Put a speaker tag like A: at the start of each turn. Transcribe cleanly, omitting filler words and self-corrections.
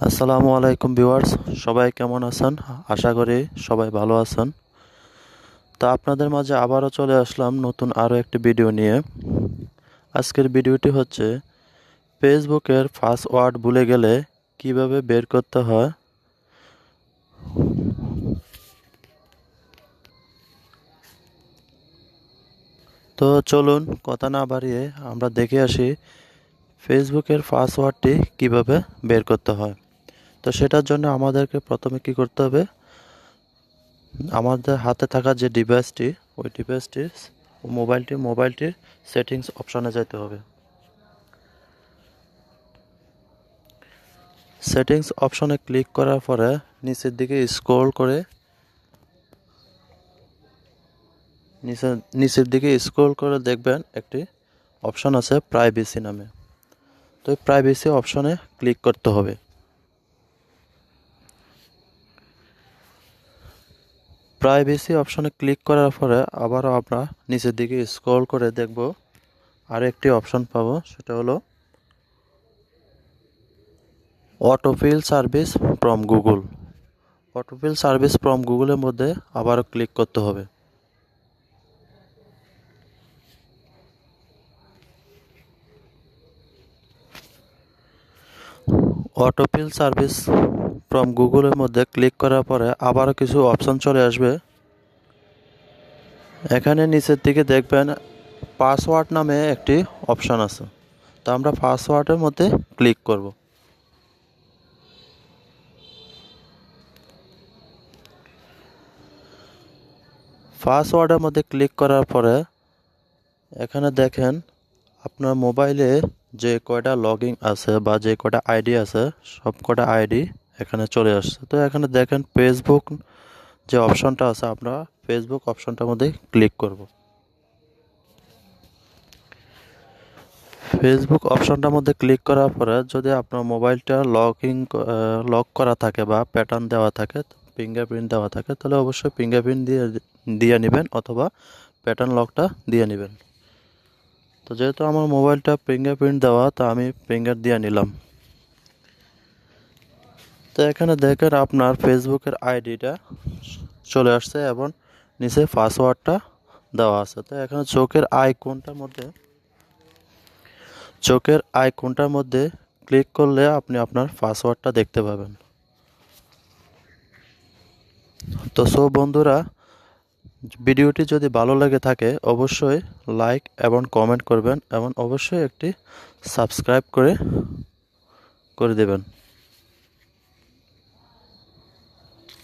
A: আসসালামু আলাইকুম ভিউয়ার্স, সবাই কেমন আছেন? আশা করি সবাই ভালো আছেন। তো আপনাদের মাঝে আবারও চলে আসলাম নতুন আরও একটি ভিডিও নিয়ে। আজকের ভিডিওটি হচ্ছে ফেসবুকের পাসওয়ার্ড ভুলে গেলে কিভাবে বের করতে হয়। তো চলুন কথা না বাড়িয়ে আমরা দেখে আসি ফেসবুকের পাসওয়ার্ডটি কিভাবে বের করতে হয়। তো সেটার জন্য আমাদেরকে প্রথমে কি করতে হবে, আমাদের হাতে থাকা যে ডিভাইসটি, ওই ডিভাইসটির মোবাইলটির সেটিংস অপশনে যেতে হবে। সেটিংস অপশনে ক্লিক করার পরে নিচের দিকে স্ক্রল করে দেখবেন একটি অপশন আছে প্রাইভেসি নামে। তো এই প্রাইভেসি অপশনে ক্লিক করতে হবে। প্রাইভেসি অপশনে ক্লিক করার পরে আবারও আমরা নিচের দিকে স্ক্রল করে দেখব আর একটি অপশন পাবো, সেটা হলো autofill service from Google. Autofill service from গুগলের মধ্যে আবারও ক্লিক করতে হবে। অটোফিল সার্ভিস ফ্রম গুগলের মধ্যে ক্লিক করার পরে আবারও কিছু অপশন চলে আসবে। এখানে নিচের দিকে দেখবেন পাসওয়ার্ড নামে একটি অপশন আছে। তো আমরা পাসওয়ার্ডের মধ্যে ক্লিক করব। পাসওয়ার্ডের মধ্যে ক্লিক করার পরে এখানে দেখেন আপনার মোবাইলে যে কয়টা লগইন আছে বা যে কয়টা আইডি আছে, সব কয়টা আইডি এখানে চলে আসছে। তো এখানে দেখেন ফেসবুক যে অপশনটা আছে, আমরা ফেসবুক অপশনটার মধ্যে ক্লিক করব। ফেসবুক অপশনটার মধ্যে ক্লিক করার পরে যদি আপনার মোবাইলটা লক করা থাকে বা প্যাটার্ন দেওয়া থাকে, ফিঙ্গারপ্রিন্ট দেওয়া থাকে, তাহলে অবশ্যই ফিঙ্গারপ্রিন্ট দিয়ে নেবেন অথবা প্যাটার্ন লকটা দিয়ে নেবেন। তো যেহেতু আমার মোবাইলটা ফিঙ্গারপ্রিন্ট দেওয়া, তো আমি ফিঙ্গার দিয়ে নিলাম। তো এখানে দেখেন আপনার ফেসবুকের আইডিটা চলে আসছে এবং নিচে পাসওয়ার্ডটা দেওয়া আছে। তো এখানে চোখের আইকনটার মধ্যে ক্লিক করলে আপনি আপনার পাসওয়ার্ডটা দেখতে পাবেন। তো বন্ধুরা, ভিডিওটি যদি ভালো লেগে থাকে অবশ্যই লাইক এবং কমেন্ট করবেন এবং অবশ্যই একটি সাবস্ক্রাইব করে দেবেন।